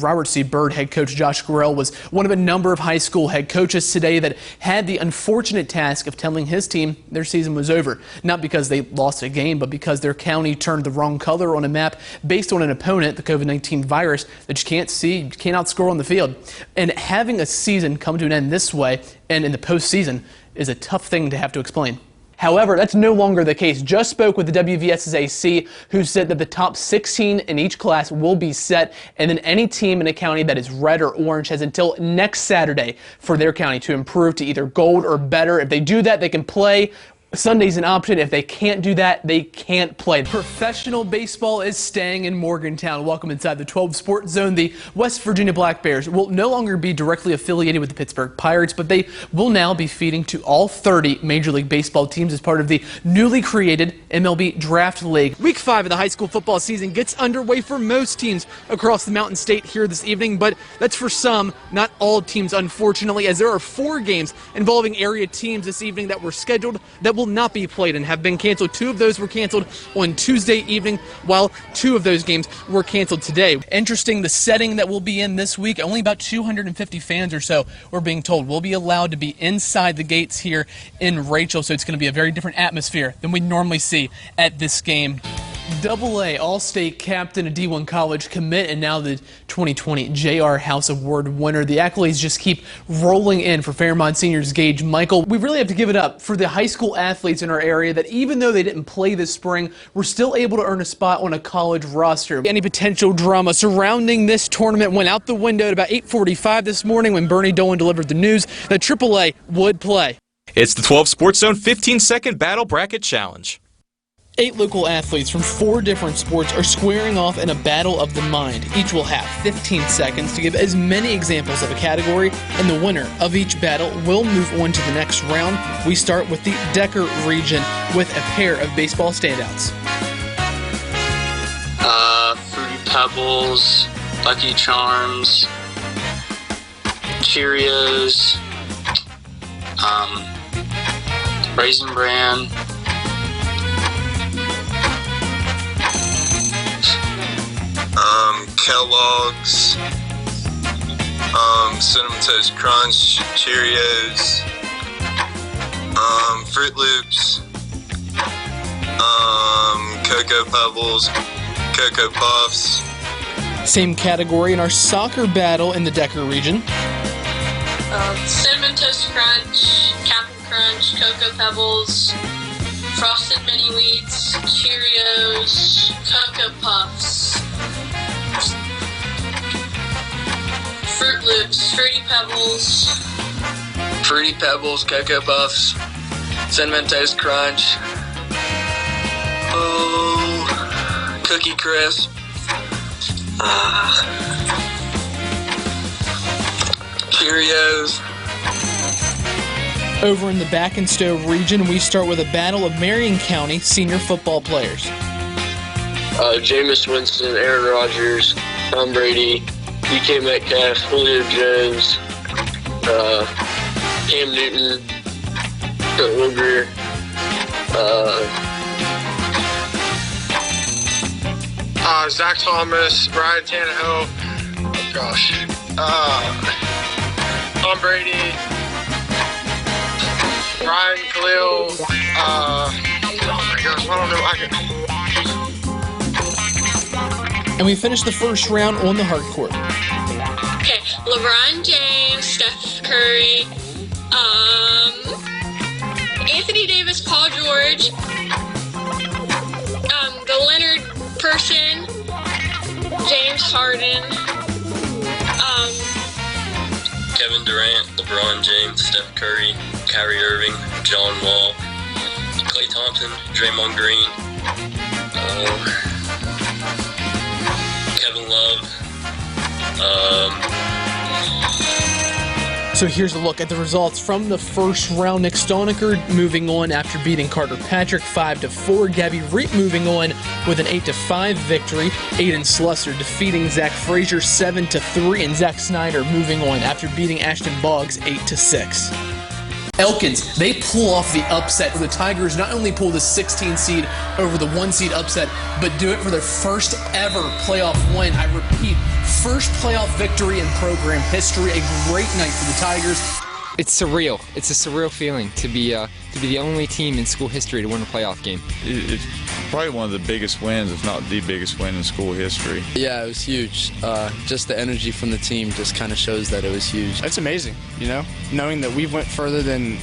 Robert C. Byrd head coach Josh Gorell was one of a number of high school head coaches today that had the unfortunate task of telling his team their season was over. Not because they lost a game, but because their county turned the wrong color on a map based on an opponent, the COVID-19 virus, that you can't see, you can't outscore on the field. And having a season come to an end this way and in the postseason is a tough thing to have to explain. However, that's no longer the case. Just spoke with the WVSS-AC, who said that the top 16 in each class will be set, and then any team in a county that is red or orange has until next Saturday for their county to improve to either gold or better. If they do that, they can play. Sunday's an option. If they can't do that, they can't play. Professional baseball is staying in Morgantown. Welcome inside the 12 Sports Zone. The West Virginia Black Bears will no longer be directly affiliated with the Pittsburgh Pirates, but they will now be feeding to all 30 Major League Baseball teams as part of the newly created MLB Draft League. Week 5 of the high school football season gets underway for most teams across the Mountain State here this evening, but that's for some, not all teams, unfortunately, as there are 4 games involving area teams this evening that were scheduled that will not be played and have been canceled. 2 of those were canceled on Tuesday evening, while 2 of those games were canceled today. Interesting, the setting that we'll be in this week, only about 250 fans or so, we're being told, will be allowed to be inside the gates here in Rachel, so it's going to be a very different atmosphere than we normally see at this game. AA All-State captain, a D1 college commit, and now the 2020 J.R. House Award winner. The accolades just keep rolling in for Fairmont Seniors Gage Michael. We really have to give it up for the high school athletes in our area that even though they didn't play this spring, were still able to earn a spot on a college roster. Any potential drama surrounding this tournament went out the window at about 8:45 this morning when Bernie Dolan delivered the news that AAA would play. It's the 12 Sports Zone 15-second Battle Bracket Challenge. 8 local athletes from 4 different sports are squaring off in a battle of the mind. Each will have 15 seconds to give as many examples of a category, and the winner of each battle will move on to the next round. We start with the Decker region with a pair of baseball standouts. Fruity Pebbles, Lucky Charms, Cheerios, Raisin Bran, Kellogg's, Cinnamon Toast Crunch, Cheerios, Fruit Loops, Cocoa Pebbles, Cocoa Puffs. Same category in our soccer battle in the Decker region. Cinnamon Toast Crunch, Captain Crunch, Cocoa Pebbles, Frosted Mini Wheats, Cheerios, Cocoa Puffs, Fruit Loops, Fruity Pebbles, Cocoa Puffs, Cinnamon Toast Crunch, Cookie Crisp, Cheerios. Over in the Back and Stove region, we start with a battle of Marion County senior football players. Jameis Winston, Aaron Rodgers, Tom Brady, DK Metcalf, Julio Jones, Cam Newton, Kurt Luger, Zach Thomas, Ryan Tannehill, Tom Brady, Ryan Khalil, And we finish the first round on the hard court. Okay, LeBron James, Steph Curry, Anthony Davis, Paul George, the Leonard person, James Harden, Kevin Durant, LeBron James, Steph Curry, Kyrie Irving, John Wall, Klay Thompson, Draymond Green, Kevin Love. So here's a look at the results from the first round. Nick Stoniker moving on after beating Carter Patrick 5-4. Gabby Reep moving on with an 8-5 victory. Aiden Slusser defeating Zach Frazier 7-3, and Zach Snyder moving on after beating Ashton Boggs 8-6. Elkins, they pull off the upset. The Tigers not only pull the 16 seed over the 1 seed upset, but do it for their first ever playoff win. I repeat, first playoff victory in program history. A great night for the Tigers. It's surreal. It's a surreal feeling to be the only team in school history to win a playoff game. It's probably one of the biggest wins, if not the biggest win in school history. Yeah, it was huge. Just the energy from the team just kind of shows that it was huge. It's amazing, knowing that we've went further than,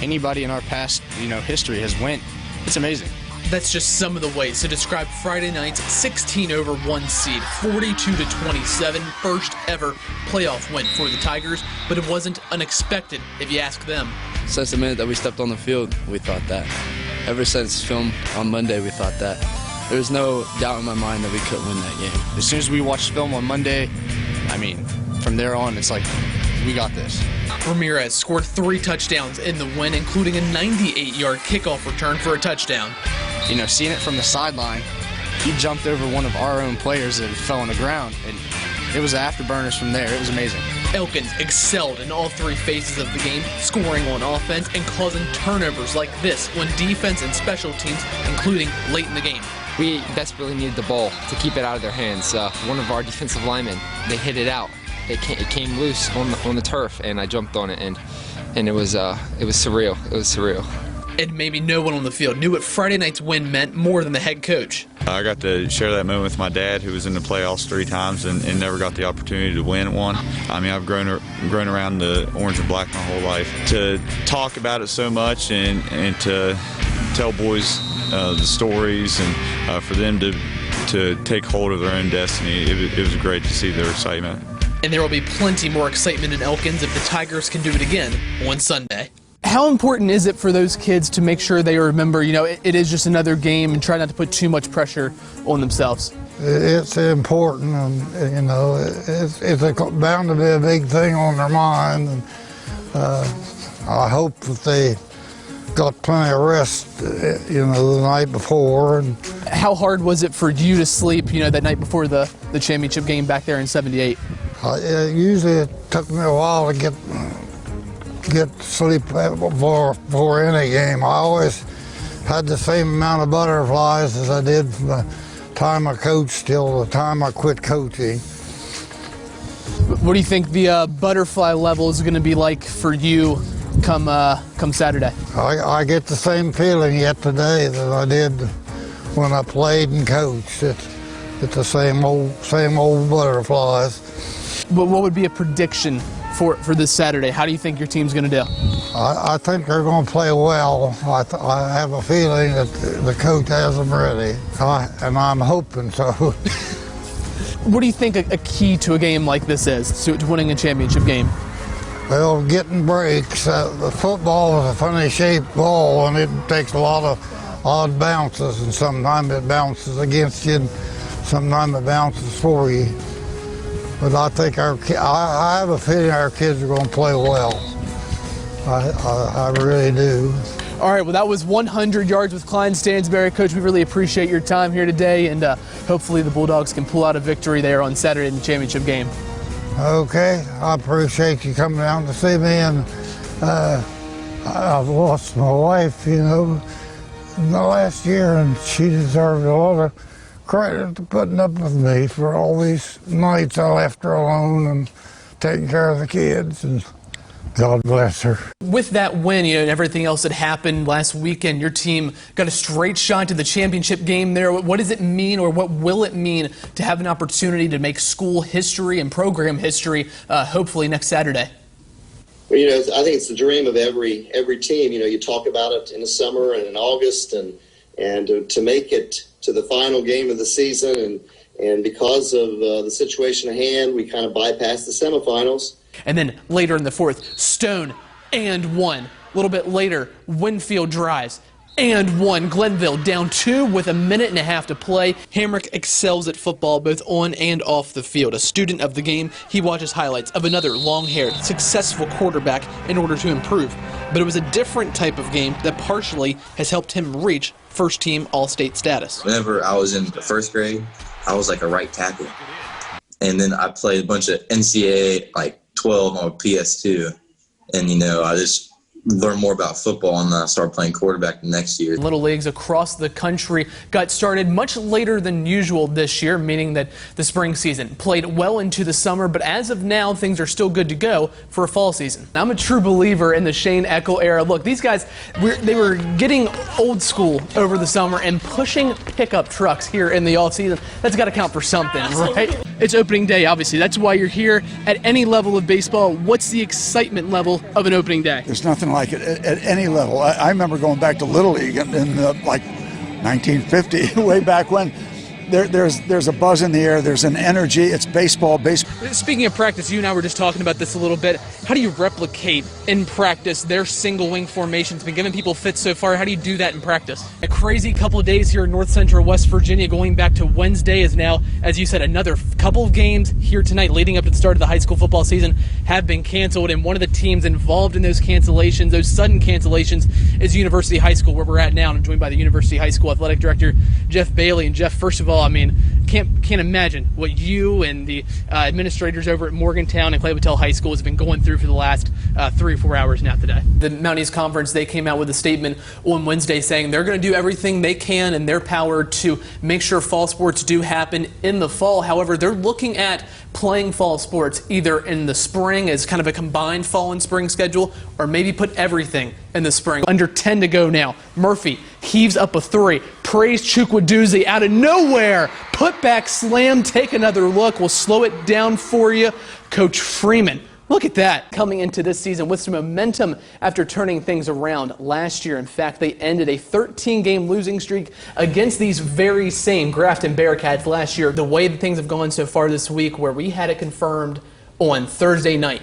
anybody in our past, history has went. It's amazing. That's just some of the ways to describe Friday night's 16 over 1 seed, 42-27, first ever playoff win for the Tigers, but it wasn't unexpected if you ask them. Since the minute that we stepped on the field, we thought that. Ever since film on Monday, we thought that. There was no doubt in my mind that we could win that game. As soon as we watched film on Monday, from there on, it's like, we got this. Ramirez scored 3 touchdowns in the win, including a 98-yard kickoff return for a touchdown. Seeing it from the sideline, he jumped over one of our own players that fell on the ground, and it was afterburners from there. It was amazing. Elkins excelled in all 3 phases of the game, scoring on offense and causing turnovers like this when defense and special teams, including late in the game. We desperately needed the ball to keep it out of their hands. One of our defensive linemen, they hit it out. It came loose on the turf, and I jumped on it, and it was surreal. It was surreal. And maybe no one on the field knew what Friday night's win meant more than the head coach. I got to share that moment with my dad, who was in the playoffs 3 times and never got the opportunity to win one. I've grown around the orange and black my whole life. To talk about it so much and to tell boys the stories and for them to take hold of their own destiny, it was great to see their excitement. And there will be plenty more excitement in Elkins if the Tigers can do it again on Sunday. How important is it for those kids to make sure they remember, it is just another game and try not to put too much pressure on themselves? It's important, and, it's bound to be a big thing on their mind. And, I hope that they got plenty of rest, the night before. And how hard was it for you to sleep, that night before the championship game back there in '78? Usually it took me a while to get sleep before any game. I always had the same amount of butterflies as I did from the time I coached till the time I quit coaching. What do you think the butterfly level is going to be like for you come Saturday? I get the same feeling yet today that I did when I played and coached. It's the same old butterflies. What would be a prediction for this Saturday? How do you think your team's going to do? I think they're going to play well. I have a feeling that the coach has them ready, and I'm hoping so. What do you think a key to a game like this is, to winning a championship game? Well, getting breaks. The football is a funny-shaped ball, and it takes a lot of odd bounces, and sometimes it bounces against you, and sometimes it bounces for you. But I think I have a feeling our kids are going to play well. I really do. All right, well, that was 100 yards with Klein Stansberry. Coach, we really appreciate your time here today, and hopefully the Bulldogs can pull out a victory there on Saturday in the championship game. Okay, I appreciate you coming down to see me, and I've lost my wife, in the last year, and she deserved a lot of credit to putting up with me for all these nights I left her alone and taking care of the kids, and God bless her. With that win, and everything else that happened last weekend, your team got a straight shot to the championship game there. What does it mean, or what will it mean to have an opportunity to make school history and program history, hopefully next Saturday? Well, I think it's the dream of every team. You talk about it in the summer and in August, and to make it to the final game of the season, and because of the situation at hand, we kind of bypassed the semifinals. And then later in the fourth, Stone and 1. A little bit later, Winfield drives and 1. Glenville down 2 with 1.5 minutes to play. Hamrick excels at football both on and off the field. A student of the game, he watches highlights of another long-haired, successful quarterback in order to improve. But it was a different type of game that partially has helped him reach first-team All-State status. Whenever I was in the first grade, I was like a right tackle. And then I played a bunch of NCAA, like 12 on PS2. And, I just learn more about football and start playing quarterback the next year. Little leagues across the country got started much later than usual this year, meaning that the spring season played well into the summer, but as of now, things are still good to go for a fall season. I'm a true believer in the Shane Eckel era. Look, these guys, they were getting old school over the summer and pushing pickup trucks here in the offseason. That's got to count for something, right? It's opening day, obviously. That's why you're here. At any level of baseball, what's the excitement level of an opening day? There's nothing like it at any level. I remember going back to Little League in like 1950, way back when. There's a buzz in the air. There's an energy. It's baseball. Speaking of practice, you and I were just talking about this a little bit. How do you replicate in practice their single wing formation? It's been giving people fits so far. How do you do that in practice? A crazy couple of days here in North Central West Virginia, going back to Wednesday, is now, as you said, another couple of games here tonight leading up to the start of the high school football season have been canceled, and one of the teams involved in those cancellations, those sudden cancellations, is University High School, where we're at now. And I'm joined by the University High School Athletic Director, Jeff Bailey. And Jeff, first of all, I mean, can't imagine what you and the administrators over at Morgantown and Clay Battelle High School has been going through for the last 3 or 4 hours now today. The Mountain East Conference, they came out with a statement on Wednesday saying they're going to do everything they can in their power to make sure fall sports do happen in the fall. However, they're looking at playing fall sports either in the spring as kind of a combined fall and spring schedule, or maybe put everything in the spring. Under 10 to go now. Murphy heaves up a 3. Praise Chukwuduzzi out of nowhere. Put back slam. Take another look. We'll slow it down for you. Coach Freeman. Look at that. Coming into this season with some momentum after turning things around last year. In fact, they ended a 13-game losing streak against these very same Grafton Bearcats last year. The way that things have gone so far this week, where we had it confirmed on Thursday night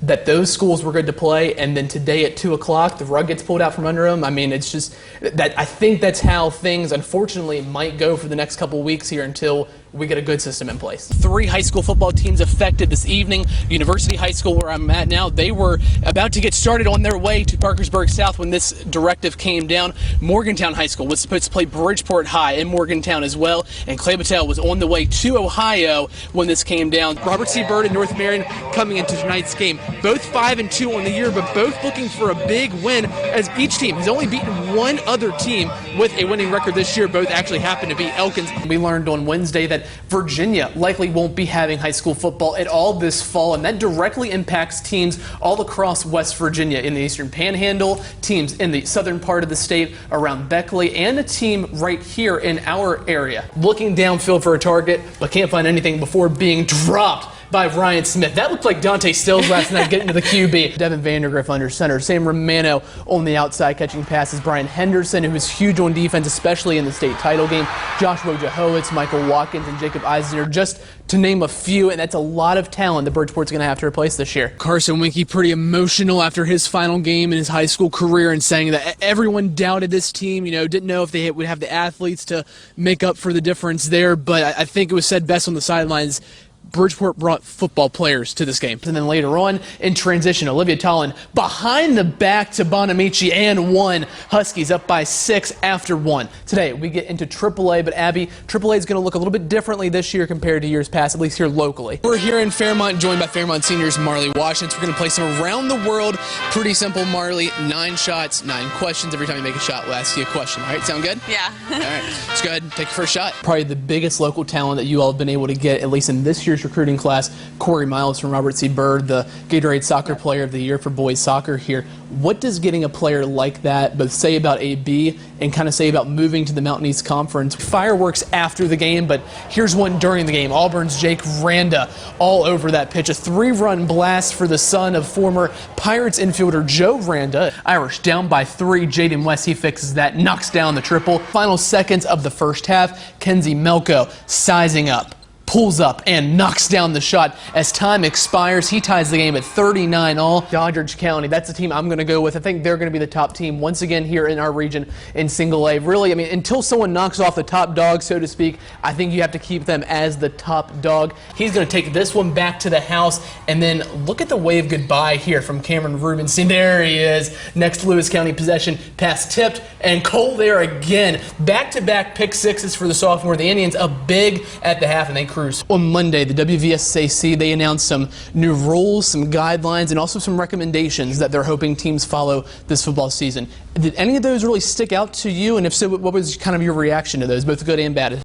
that those schools were good to play, and then today at 2 o'clock, the rug gets pulled out from under them. I mean, it's just that I think that's how things, unfortunately, might go for the next couple of weeks here until we get a good system in place. 3 high school football teams affected this evening. University High School, where I'm at now, they were about to get started on their way to Parkersburg South when this directive came down. Morgantown High School was supposed to play Bridgeport High in Morgantown as well, and Clay Battelle was on the way to Ohio when this came down. Robert C. Byrd and North Marion coming into tonight's game, both 5-2 on the year, but both looking for a big win, as each team has only beaten one other team with a winning record this year. Both actually happen to be Elkins. We learned on Wednesday that Virginia likely won't be having high school football at all this fall, and that directly impacts teams all across West Virginia, in the Eastern Panhandle, teams in the southern part of the state around Beckley, and a team right here in our area. Looking downfield for a target, but can't find anything before being dropped by Ryan Smith. That looked like Dante Stills last night getting to the QB. Devin Vandergriff under center. Sam Romano on the outside catching passes. Brian Henderson, who was huge on defense, especially in the state title game. Joshua Jehowitz, Michael Watkins, and Jacob Eisner, just to name a few, and that's a lot of talent that Bridgeport's going to have to replace this year. Carson Winkie pretty emotional after his final game in his high school career, and saying that everyone doubted this team, didn't know if they would have the athletes to make up for the difference there, but I think it was said best on the sidelines, Bridgeport brought football players to this game. And then later on, in transition, Olivia Tollin behind the back to Bonamici and 1. Huskies up by 6 after 1. Today, we get into AAA, but Abby, AAA is going to look a little bit differently this year compared to years past, at least here locally. We're here in Fairmont, joined by Fairmont seniors Marley Washington. We're going to play some Around the World. Pretty simple, Marley. 9 shots, 9 questions. Every time you make a shot, we'll ask you a question. All right, sound good? Yeah. All right, let's go ahead and take your first shot. Probably the biggest local talent that you all have been able to get, at least in this year's recruiting class, Corey Miles from Robert C. Byrd, the Gatorade Soccer Player of the Year for boys soccer here. What does getting a player like that both say about AB and kind of say about moving to the Mountain East Conference? Fireworks after the game, but here's one during the game. Auburn's Jake Randa all over that pitch. A 3-run blast for the son of former Pirates infielder Joe Randa. Irish down by 3. Jaden West, he fixes that, knocks down the triple. Final seconds of the first half, Kenzie Melko sizing up, pulls up and knocks down the shot. As time expires, he ties the game at 39 all. Doddridge County, that's the team I'm going to go with. I think they're going to be the top team once again here in our region in single A. Really, I mean, until someone knocks off the top dog, so to speak, I think you have to keep them as the top dog. He's going to take this one back to the house, and then look at the wave goodbye here from Cameron Rubenstein. There he is. Next Lewis County possession, pass tipped, and Cole there again. Back-to-back pick sixes for the sophomore. The Indians up big at the half, and they create Cruz. On Monday, the WVSAC, they announced some new rules, some guidelines, and also some recommendations that they're hoping teams follow this football season. Did any of those really stick out to you? And if so, what was kind of your reaction to those, both good and bad?